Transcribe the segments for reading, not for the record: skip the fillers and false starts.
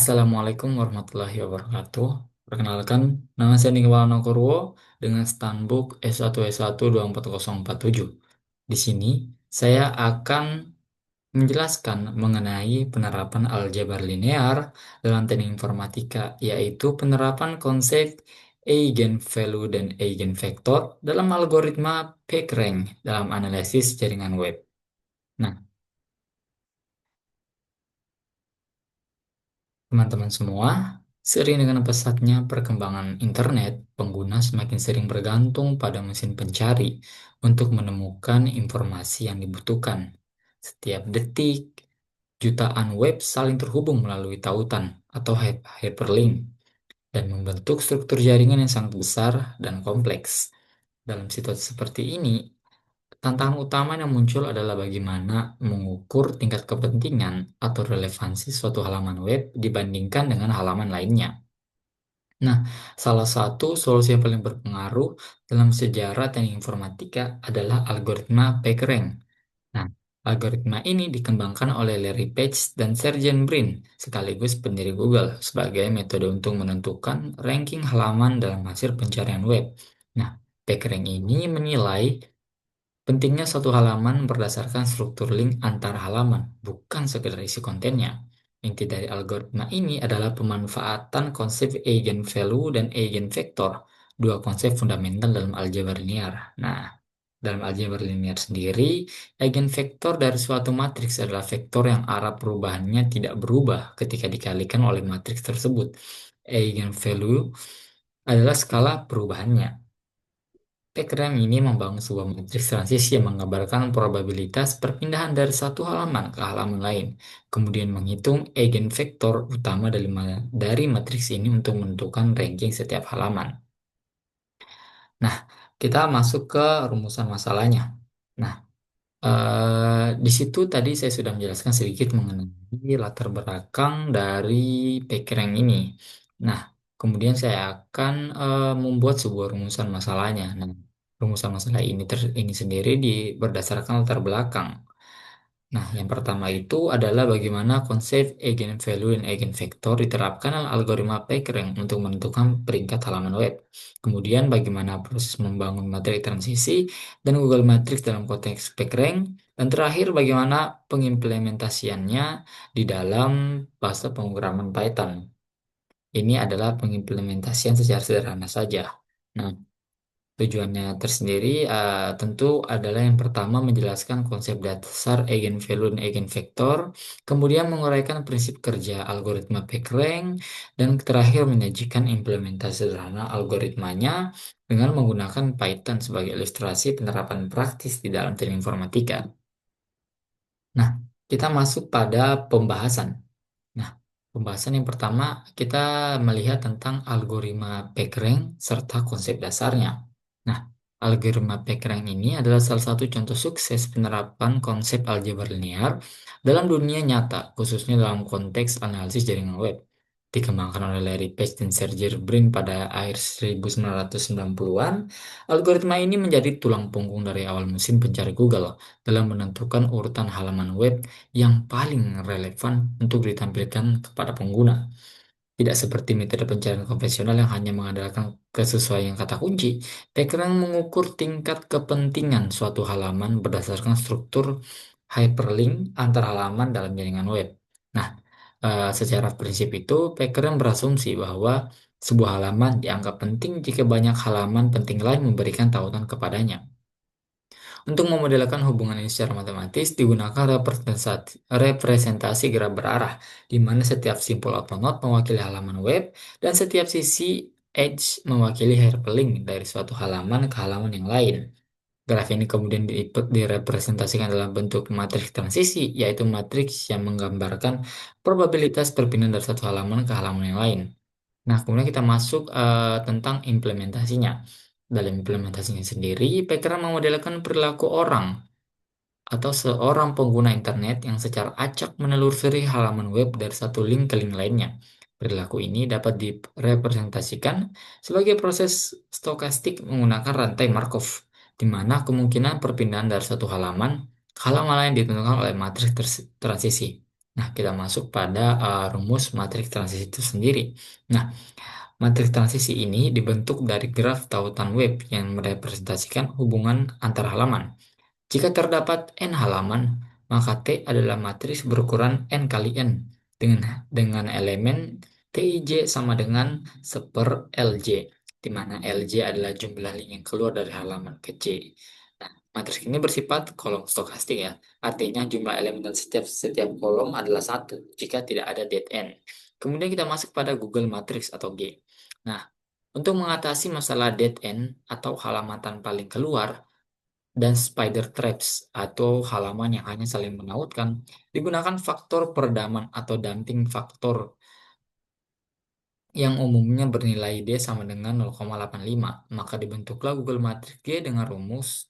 Assalamualaikum warahmatullahi wabarakatuh. Perkenalkan, nama saya Ningwal Nokorwo dengan Stanbook S1S1 24047. Di sini, saya akan menjelaskan mengenai penerapan aljabar linear dalam teknik informatika, yaitu penerapan konsep eigenvalue dan eigenvektor dalam algoritma PageRank dalam analisis jaringan web. Nah, teman-teman semua, seiring dengan pesatnya perkembangan internet, pengguna semakin sering bergantung pada mesin pencari untuk menemukan informasi yang dibutuhkan. Setiap detik, jutaan web saling terhubung melalui tautan atau hyperlink dan membentuk struktur jaringan yang sangat besar dan kompleks. Dalam situasi seperti ini, tantangan utama yang muncul adalah bagaimana mengukur tingkat kepentingan atau relevansi suatu halaman web dibandingkan dengan halaman lainnya. Nah, salah satu solusi yang paling berpengaruh dalam sejarah teknik informatika adalah algoritma PageRank. Nah, algoritma ini dikembangkan oleh Larry Page dan Sergey Brin, sekaligus pendiri Google, sebagai metode untuk menentukan ranking halaman dalam hasil pencarian web. Nah, PageRank ini menilai pentingnya suatu halaman berdasarkan struktur link antar halaman, bukan sekedar isi kontennya. Inti dari algoritma ini adalah pemanfaatan konsep eigenvalue dan eigenvektor, dua konsep fundamental dalam aljabar linear. Nah, dalam aljabar linear sendiri, eigenvektor dari suatu matriks adalah vektor yang arah perubahannya tidak berubah ketika dikalikan oleh matriks tersebut. Eigenvalue adalah skala perubahannya. Diagram ini membangun sebuah matriks transisi yang menggambarkan probabilitas perpindahan dari satu halaman ke halaman lain, kemudian menghitung eigenvektor utama dari matriks ini untuk menentukan ranking setiap halaman. Nah, kita masuk ke rumusan masalahnya. Nah, di situ tadi saya sudah menjelaskan sedikit mengenai latar belakang dari PageRank ini. Nah, kemudian saya akan membuat sebuah rumusan masalahnya. Nah, rumusan masalah ini sendiri berdasarkan latar belakang. Nah, yang pertama itu adalah bagaimana konsep eigenvalue dan eigenvektor diterapkan dalam algoritma PageRank untuk menentukan peringkat halaman web. Kemudian bagaimana proses membangun materi transisi dan Google Matrix dalam konteks PageRank. Dan terakhir bagaimana pengimplementasiannya di dalam bahasa pemrograman Python. Ini adalah pengimplementasian secara sederhana saja. Nah, tujuannya tersendiri tentu adalah yang pertama menjelaskan konsep dasar eigenvalue dan eigenvektor, kemudian menguraikan prinsip kerja algoritma PageRank, dan terakhir menyajikan implementasi sederhana algoritmanya dengan menggunakan Python sebagai ilustrasi penerapan praktis di dalam teknik informatika. Nah, kita masuk pada pembahasan. Nah, pembahasan yang pertama kita melihat tentang algoritma PageRank serta konsep dasarnya. Nah, algoritma PageRank ini adalah salah satu contoh sukses penerapan konsep aljabar linear dalam dunia nyata, khususnya dalam konteks analisis jaringan web. Dikembangkan oleh Larry Page dan Sergey Brin pada akhir 1990-an, algoritma ini menjadi tulang punggung dari awal mesin pencari Google dalam menentukan urutan halaman web yang paling relevan untuk ditampilkan kepada pengguna. Tidak seperti metode pencarian konvensional yang hanya mengandalkan kesesuaian kata kunci, PageRank mengukur tingkat kepentingan suatu halaman berdasarkan struktur hyperlink antar halaman dalam jaringan web. Nah, secara prinsip itu, PageRank berasumsi bahwa sebuah halaman dianggap penting jika banyak halaman penting lain memberikan tautan kepadanya. Untuk memodelkan hubungan ini secara matematis, digunakan representasi gerak berarah, di mana setiap simpul atau not mewakili halaman web, dan setiap sisi edge mewakili hyperlink dari suatu halaman ke halaman yang lain. Graf ini kemudian direpresentasikan dalam bentuk matriks transisi, yaitu matriks yang menggambarkan probabilitas perpindahan dari satu halaman ke halaman yang lain. Nah, kemudian kita masuk tentang implementasinya. Dalam implementasinya sendiri, Packer memodelkan perilaku orang atau seorang pengguna internet yang secara acak menelusuri halaman web dari satu link ke link lainnya. Perilaku ini dapat direpresentasikan sebagai proses stokastik menggunakan rantai Markov, di mana kemungkinan perpindahan dari satu halaman ke halaman lain ditentukan oleh matriks transisi. Nah, kita masuk pada rumus matriks transisi itu sendiri. Nah, matriks transisi ini dibentuk dari graf tautan web yang merepresentasikan hubungan antar halaman. Jika terdapat n halaman, maka T adalah matriks berukuran n kali n dengan elemen Tij sama dengan seper Lj, di mana Lj adalah jumlah link yang keluar dari halaman ke J. Nah, matriks ini bersifat kolom stokastik ya, artinya jumlah elemen dan setiap setiap kolom adalah satu jika tidak ada dead end. Kemudian kita masuk pada Google Matrix atau G. Nah, untuk mengatasi masalah dead end atau halaman tanpa link keluar, dan spider traps atau halaman yang hanya saling menautkan, digunakan faktor peredaman atau damping faktor yang umumnya bernilai D sama dengan 0,85. Maka dibentuklah Google Matrix G dengan rumus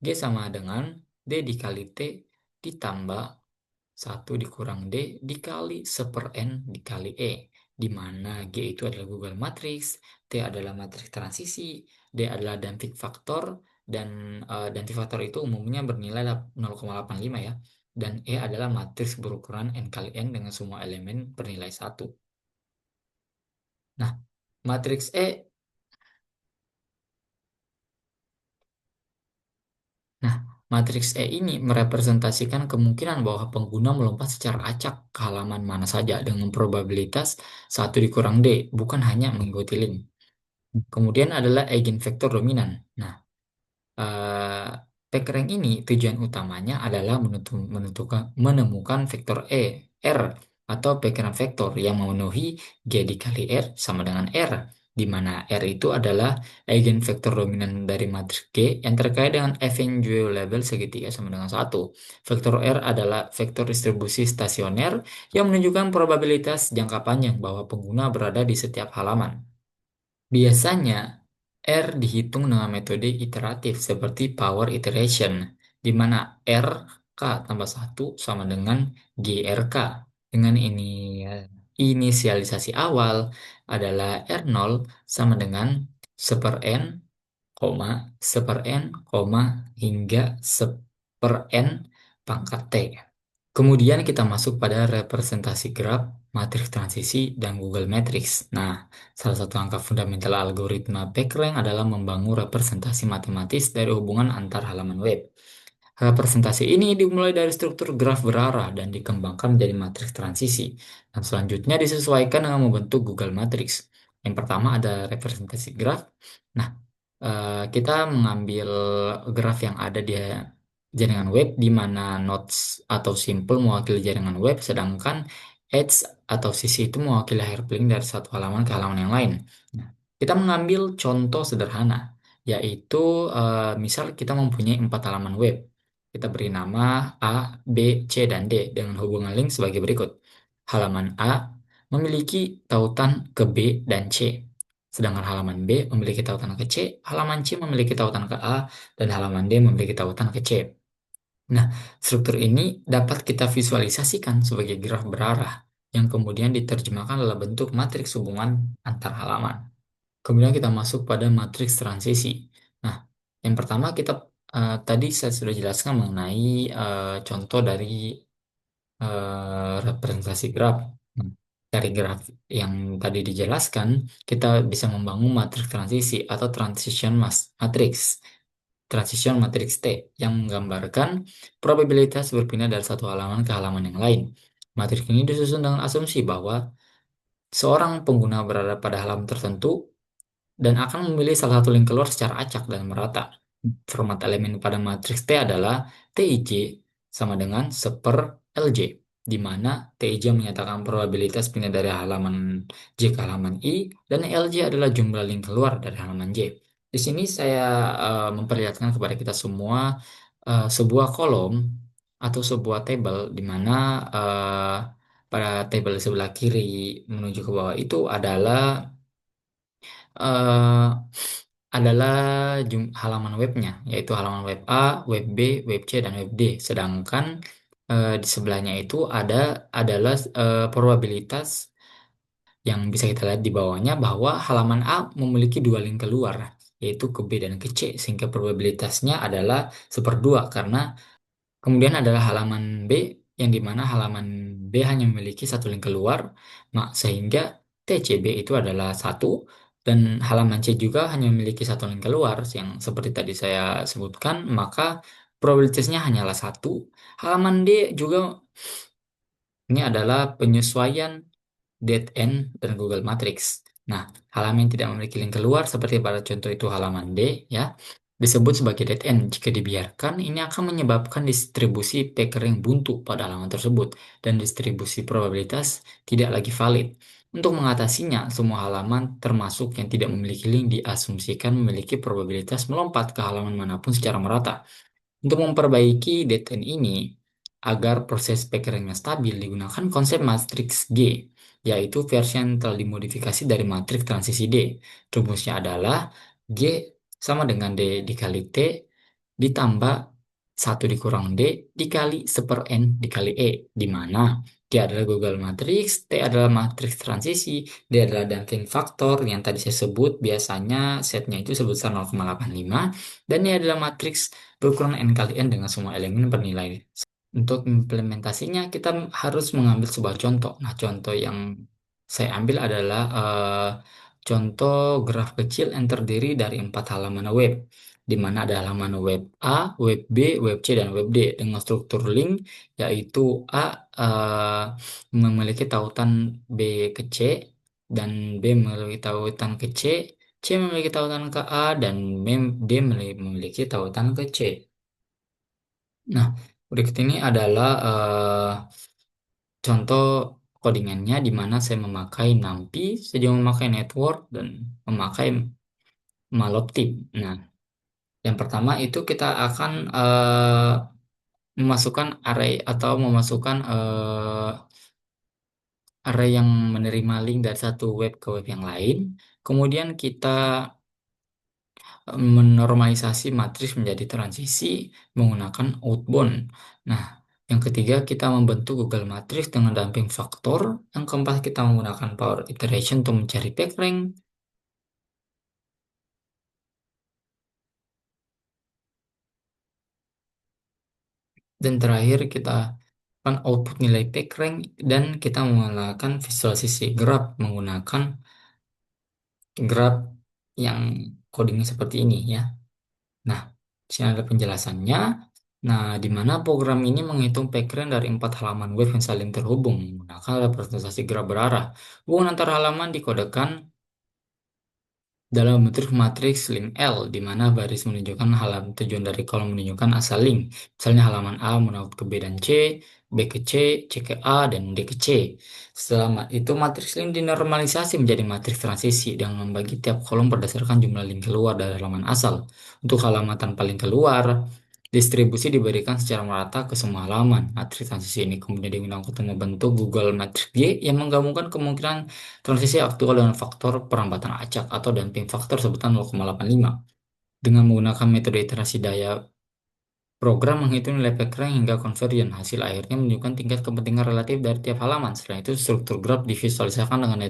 G sama dengan D dikali T ditambah 1 dikurang D dikali seper N dikali E, di mana G itu adalah Google Matrix, T adalah matriks transisi, D adalah damping faktor, dan damping faktor itu umumnya bernilai 0,85 ya, dan E adalah matriks berukuran N kali N dengan semua elemen bernilai 1. Nah, matriks E Nah, matriks E ini merepresentasikan kemungkinan bahwa pengguna melompat secara acak ke halaman mana saja dengan probabilitas 1 dikurang D, bukan hanya mengikuti link. Kemudian adalah eigenvektor dominan. Nah, eh, PageRank ini tujuan utamanya adalah menemukan vektor R, atau PageRank vektor yang memenuhi G dikali R sama dengan R, di mana R itu adalah eigenvektor dominan dari matriks G yang terkait dengan eventual segitiga sama dengan 1. Vektor R adalah vektor distribusi stasioner yang menunjukkan probabilitas jangka panjang bahwa pengguna berada di setiap halaman. Biasanya, R dihitung dengan metode iteratif seperti power iteration, di mana RK tambah 1 sama dengan GRK. Dengan ini, inisialisasi awal adalah R0 sama dengan seper N, seper N, hingga seper N pangkat T. Kemudian kita masuk pada representasi graf, matriks transisi, dan Google Matrix. Nah, salah satu angka fundamental algoritma PageRank adalah membangun representasi matematis dari hubungan antar halaman web. Representasi ini dimulai dari struktur graf berarah dan dikembangkan menjadi matriks transisi. Dan selanjutnya disesuaikan dengan membentuk Google Matrix. Yang pertama ada representasi graf. Nah, kita mengambil graf yang ada di jaringan web di mana nodes atau simpel mewakili jaringan web, sedangkan edge atau sisi itu mewakili hyperlink dari satu halaman ke halaman yang lain. Nah, kita mengambil contoh sederhana, yaitu misal kita mempunyai 4 halaman web. Kita beri nama A, B, C, dan D dengan hubungan link sebagai berikut. Halaman A memiliki tautan ke B dan C. Sedangkan halaman B memiliki tautan ke C, halaman C memiliki tautan ke A, dan halaman D memiliki tautan ke C. Nah, struktur ini dapat kita visualisasikan sebagai graf berarah yang kemudian diterjemahkan dalam bentuk matriks hubungan antar halaman. Kemudian kita masuk pada matriks transisi. Nah, yang pertama tadi saya sudah jelaskan mengenai contoh dari representasi graf. Nah, dari graf yang tadi dijelaskan, kita bisa membangun matriks transisi atau matrix. Transition matrix T yang menggambarkan probabilitas berpindah dari satu halaman ke halaman yang lain. Matriks ini disusun dengan asumsi bahwa seorang pengguna berada pada halaman tertentu dan akan memilih salah satu link keluar secara acak dan merata. Format elemen pada matriks T adalah TIJ sama dengan seper LJ, di mana TIJ menyatakan probabilitas pindah dari halaman J ke halaman I, dan LJ adalah jumlah link keluar dari halaman J. Di sini saya memperlihatkan kepada kita semua sebuah kolom atau sebuah tabel di mana eh, pada tabel sebelah kiri menuju ke bawah itu eh, adalah halaman webnya, yaitu halaman web A, web B, web C, dan web D. Sedangkan di sebelahnya itu adalah probabilitas yang bisa kita lihat di bawahnya bahwa halaman A memiliki 2 link keluar, yaitu ke B dan ke C, sehingga probabilitasnya adalah 1/2 karena kemudian adalah halaman B yang dimana halaman B hanya memiliki satu link keluar, sehingga TCB itu adalah satu, dan halaman C juga hanya memiliki satu link keluar, yang seperti tadi saya sebutkan, maka probabilitasnya hanyalah satu. Halaman D juga ini adalah penyesuaian dead end dan Google Matrix. Nah, halaman yang tidak memiliki link keluar seperti pada contoh itu halaman D ya, disebut sebagai dead end. Jika dibiarkan, ini akan menyebabkan distribusi packering buntu pada halaman tersebut dan distribusi probabilitas tidak lagi valid. Untuk mengatasinya, semua halaman termasuk yang tidak memiliki link diasumsikan memiliki probabilitas melompat ke halaman manapun secara merata. Untuk memperbaiki DTN ini, agar proses packeringnya stabil, digunakan konsep matriks G, yaitu versi yang telah dimodifikasi dari matriks transisi D. Rumusnya adalah G sama dengan D dikali T ditambah satu dikurang D dikali seper N dikali E, di mana D adalah Google Matrix, T adalah matriks transisi, D adalah damping faktor yang tadi saya sebut, biasanya setnya itu sebesar 0,85, dan ini adalah matriks berukuran N kali N dengan semua elemen bernilai. Untuk implementasinya, kita harus mengambil sebuah contoh. Nah, contoh yang saya ambil adalah contoh graf kecil yang terdiri dari 4 halaman web, di mana ada halaman web A, web B, web C, dan web D dengan struktur link, yaitu A memiliki tautan B ke C, dan B memiliki tautan ke C memiliki tautan ke A, dan D memiliki tautan ke C. Nah, berikut ini adalah contoh codingannya di mana saya memakai NumPy, saya juga memakai network, dan memakai maloptip. Nah, yang pertama itu kita akan memasukkan array atau memasukkan array yang menerima link dari satu web ke web yang lain. Kemudian kita menormalisasi matriks menjadi transisi menggunakan outbound. Nah, yang ketiga kita membentuk Google Matrix dengan damping faktor. Yang keempat kita menggunakan power iteration untuk mencari backrang. Dan terakhir kita akan output nilai backrang dan kita menggunakan visualisasi graph menggunakan graph yang codingnya seperti ini ya. Nah, di sini ada penjelasannya. Nah, di mana program ini menghitung backrang dari 4 halaman web yang saling terhubung menggunakan representasi graf berarah. Hubungan antar halaman dikodekan dalam bentuk matriks link L, di mana baris menunjukkan halaman tujuan dari kolom menunjukkan asal link. Misalnya halaman A menurut ke B dan C, B ke C, C ke A, dan D ke C. Setelah itu matriks link dinormalisasi menjadi matriks transisi dengan membagi tiap kolom berdasarkan jumlah link keluar dari halaman asal. Untuk halaman tanpa link keluar, distribusi diberikan secara merata ke semua halaman. Matriks transisi ini kemudian digunakan untuk membentuk Google Matrix G yang menggabungkan kemungkinan transisi aktual dengan faktor perambatan acak atau damping faktor sebutan 0,85. Dengan menggunakan metode iterasi daya, program menghitung nilai backrang hingga conversion. Hasil akhirnya menunjukkan tingkat kepentingan relatif dari tiap halaman. Selain itu, struktur graf divisualisasikan dengan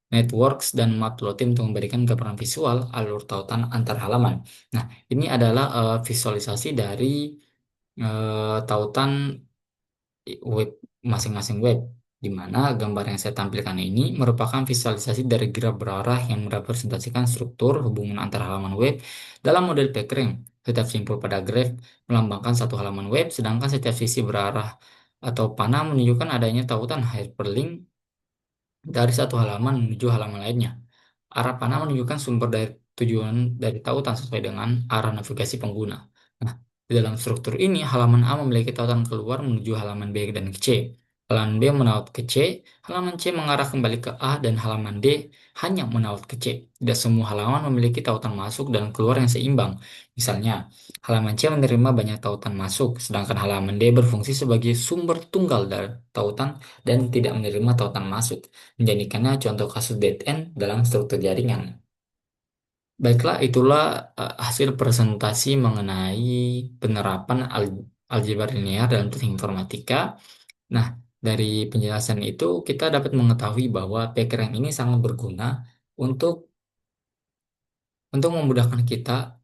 networks dan matplotlib untuk memberikan gambaran visual alur tautan antar halaman. Nah, ini adalah visualisasi dari tautan web masing-masing web, di mana gambar yang saya tampilkan ini merupakan visualisasi dari graf berarah yang merepresentasikan struktur hubungan antar halaman web dalam model backrang. Setiap simpul pada graf melambangkan satu halaman web, sedangkan setiap sisi berarah atau panah menunjukkan adanya tautan hyperlink dari satu halaman menuju halaman lainnya. Arah panah menunjukkan sumber dari tujuan dari tautan sesuai dengan arah navigasi pengguna. Nah, di dalam struktur ini, halaman A memiliki tautan keluar menuju halaman B dan C. Halaman B menaut ke C, halaman C mengarah kembali ke A, dan halaman D hanya menaut ke C. Tidak semua halaman memiliki tautan masuk dan keluar yang seimbang. Misalnya, halaman C menerima banyak tautan masuk, sedangkan halaman D berfungsi sebagai sumber tunggal dari tautan dan tidak menerima tautan masuk, menjadikannya contoh kasus dead end dalam struktur jaringan. Baiklah, itulah hasil presentasi mengenai penerapan aljabar linear dalam teknik informatika. Nah, dari penjelasan itu kita dapat mengetahui bahwa backrang ini sangat berguna untuk memudahkan kita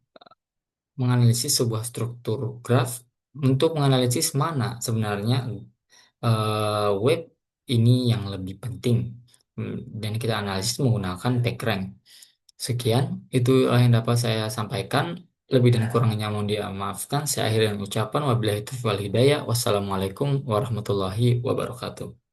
menganalisis sebuah struktur graf, untuk menganalisis mana sebenarnya web ini yang lebih penting. Dan kita analisis menggunakan PageRank. Sekian, itu yang dapat saya sampaikan. Lebih dan kurangnya mohon dimaafkan. Saya akhiri dengan ucapan wabillahi taufiq wal hidayah. Wassalamualaikum warahmatullahi wabarakatuh.